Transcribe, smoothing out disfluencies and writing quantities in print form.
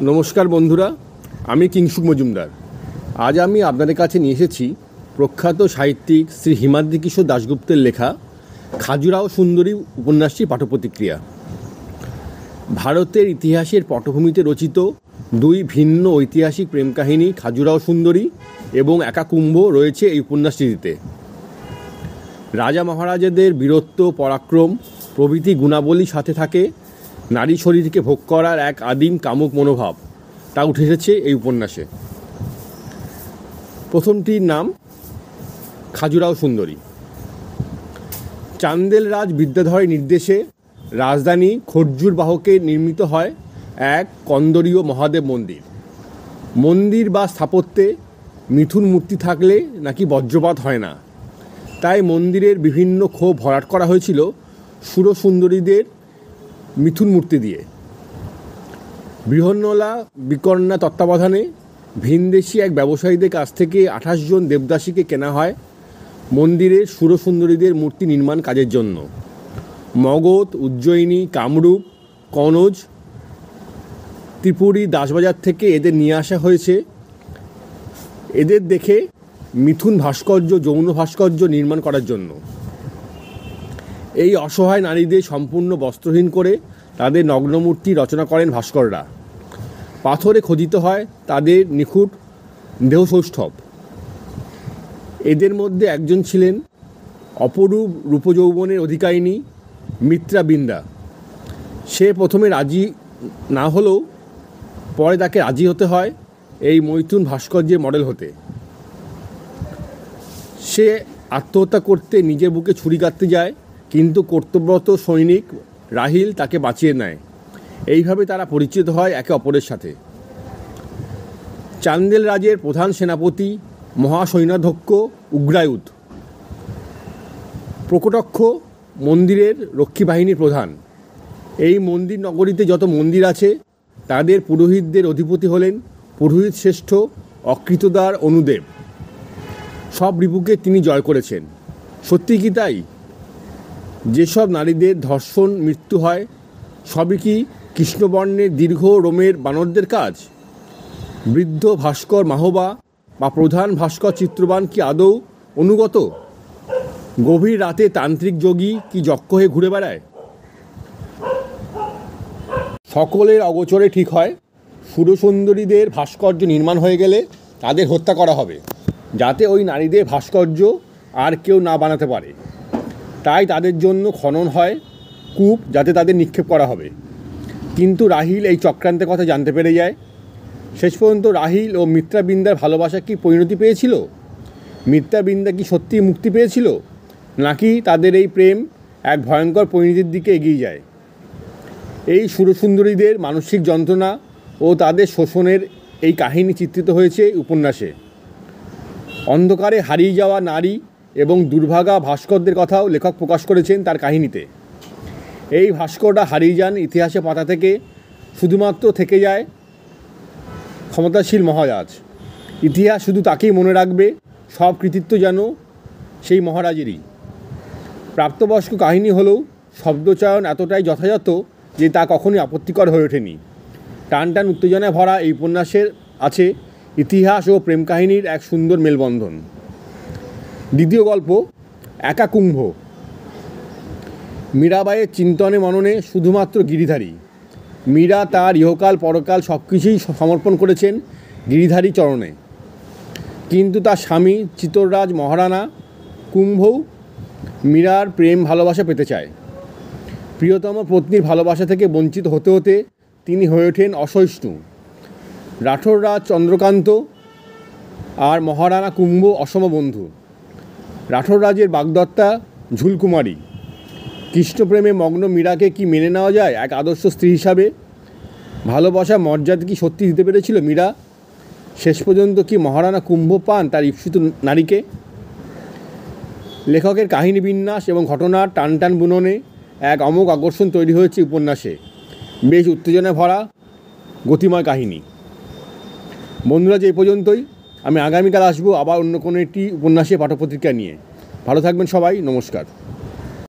নমস্কার বন্ধুরা, আমি কিংশুক মজুমদার। আজ আমি আপনাদের কাছে নিয়ে এসেছি প্রখ্যাত সাহিত্যিক শ্রী হিমাদ্রি কিশোর দাশগুপ্তের লেখা খাজুরাও সুন্দরী উপন্যাসটির পাঠপ্রতিক্রিয়া। ভারতের ইতিহাসের পটভূমিতে রচিত দুই ভিন্ন ঐতিহাসিক প্রেম কাহিনী খাজুরাও সুন্দরী এবং একা কুম্ভ রয়েছে এই উপন্যাসটিতে। রাজা মহারাজাদের বীরত্ব, পরাক্রম প্রভৃতি গুণাবলী সাথে থাকে নারী শরীরকে ভোগ করার এক আদিম কামুক মনোভাব, তা উঠে এসেছে এই উপন্যাসে। প্রথমটির নাম খাজুরাও সুন্দরী। চান্দেল রাজ বিদ্যাধরের নির্দেশে রাজধানী খরজুরবাহকে নির্মিত হয় এক কন্দরীয় মহাদেব মন্দির। মন্দির বা স্থাপত্যে মিথুন মূর্তি থাকলে নাকি বজ্রপাত হয় না, তাই মন্দিরের বিভিন্ন ক্ষোভ ভরাট করা হয়েছিল সুরসুন্দরীদের মিথুন মূর্তি দিয়ে। বৃহন্নলা বিকর্ণা তত্ত্বাবধানে ভিনদেশি এক ব্যবসায়ীদের কাছ থেকে 28 জন দেবদাসীকে কেনা হয় মন্দিরের সুরসুন্দরীদের মূর্তি নির্মাণ কাজের জন্য। মগধ, উজ্জয়িনী, কামরূপ, কনৌজ, ত্রিপুরী, দাসবাজার থেকে এদের নিয়ে আসা হয়েছে এদের দেখে মিথুন ভাস্কর্য, যৌন ভাস্কর্য নির্মাণ করার জন্য। এই অসহায় নারীদের সম্পূর্ণ বস্ত্রহীন করে তাদের নগ্নমূর্তি রচনা করেন ভাস্কররা। পাথরে খোদিত হয় তাদের নিখুঁত দেহসৌষ্ঠব। এদের মধ্যে একজন ছিলেন অপরূপ রূপযৌবনের অধিকারিণী মিত্রাবিন্দা। সে প্রথমে রাজি না হলেও পরে তাকে রাজি হতে হয় এই মৈথুন ভাস্কর্যের মডেল হতে। সে আত্মহত্যা করতে নিজের বুকে ছুরি কাটতে যায়, কিন্তু কর্তব্যরত সৈনিক রাহিল তাকে বাঁচিয়ে নেয়। এইভাবে তারা পরিচিত হয় একে অপরের সাথে। চান্দেল রাজের প্রধান সেনাপতি মহাসৈন্যাধ্যক্ষ উগ্রায়ুধ প্রকটক্ষ মন্দিরের রক্ষী বাহিনীর প্রধান। এই মন্দির নগরীতে যত মন্দির আছে তাদের পুরোহিতদের অধিপতি হলেন পুরোহিত শ্রেষ্ঠ অকৃতদার অনুদেব। সব রিপুকে তিনি জয় করেছেন। সত্যি কি তাই? যেসব নারীদের ধর্ষণ, মৃত্যু হয় সবই কি কৃষ্ণবর্ণের দীর্ঘ রোমের বানরদের কাজ? বৃদ্ধ ভাস্কর মাহবা বা প্রধান ভাস্কর চিত্রবান কি আদৌ অনুগত? গভীর রাতে তান্ত্রিক যোগী কি যক্ষ হয়ে ঘুরে বেড়ায়? সকলের অগোচরে ঠিক হয় সুরসুন্দরীদের ভাস্কর্য নির্মাণ হয়ে গেলে তাদের হত্যা করা হবে, যাতে ওই নারীদের ভাস্কর্য আর কেউ না বানাতে পারে। তাই তাদের জন্য খনন হয় কূপ, যাতে তাদের নিক্ষেপ করা হবে। কিন্তু রাহিল এই চক্রান্তের কথা জানতে পেরে যায়। শেষ পর্যন্ত রাহিল ও মিত্রাবিন্দার ভালোবাসা কি পরিণতি পেয়েছিল? মিত্রাবিন্দা কি সত্যিই মুক্তি পেয়েছিল, নাকি তাদের এই প্রেম এক ভয়ঙ্কর পরিণতির দিকে এগিয়ে যায়? এই সুরসুন্দরীদের মানসিক যন্ত্রণা ও তাদের শোষণের এই কাহিনী চিত্রিত হয়েছে উপন্যাসে। অন্ধকারে হারিয়ে যাওয়া নারী এবং দুর্ভাগা ভাস্করদের কথাও লেখক প্রকাশ করেছেন তার কাহিনীতে। এই ভাস্কররা হারিয়ে যান ইতিহাসের পাতা থেকে, শুধুমাত্র থেকে যায় ক্ষমতাশীল মহারাজ। ইতিহাস শুধু তাকেই মনে রাখবে, সব কৃতিত্ব যেন সেই মহারাজেরই। প্রাপ্তবয়স্ক কাহিনী হলেও শব্দচয়ন এতটাই যথাযথ যে তা কখনোই আপত্তিকর হয়ে ওঠেনি। টান টান উত্তেজনায় ভরা এই উপন্যাসের আছে ইতিহাস ও প্রেম কাহিনীর এক সুন্দর মেলবন্ধন। দ্বিতীয় গল্প একা কুম্ভ। মীরাবাইয়ের চিন্তনে মননে শুধুমাত্র গিরিধারী। মীরা তার ইহকাল পরকাল সব কিছুই সমর্পণ করেছেন গিরিধারী চরণে। কিন্তু তার স্বামী চিতররাজ মহারানা কুম্ভও মীরার প্রেম ভালোবাসা পেতে চায়। প্রিয়তম পত্নীর ভালোবাসা থেকে বঞ্চিত হতে হতে তিনি হয়ে ওঠেন অসহিষ্ণু। রাঠোররাজ চন্দ্রকান্ত আর মহারানা কুম্ভ অসম বন্ধু। রাঠোররাজের বাগদত্তা ঝুলকুমারী। কৃষ্ণপ্রেমে মগ্ন মীরাকে কি মেনে নেওয়া যায় এক আদর্শ স্ত্রী হিসাবে? ভালোবাসা মর্যাদা কি সত্যি দিতে পেরেছিল মীরা? শেষ পর্যন্ত কি মহারানা কুম্ভ পান তার ঈপ্সিত নারীকে? লেখকের কাহিনী বিন্যাস এবং ঘটনার টান টান বুননে এক অমোঘ আকর্ষণ তৈরি হয়েছে উপন্যাসে। বেশ উত্তেজনায় ভরা গতিময় কাহিনী। বন্ধুরা, যে এই পর্যন্তই। আমি আগামীকাল আসবো আবার অন্য কোনো একটি উপন্যাসের পাঠ্যপত্রিকা নিয়ে। ভালো থাকবেন সবাই। নমস্কার।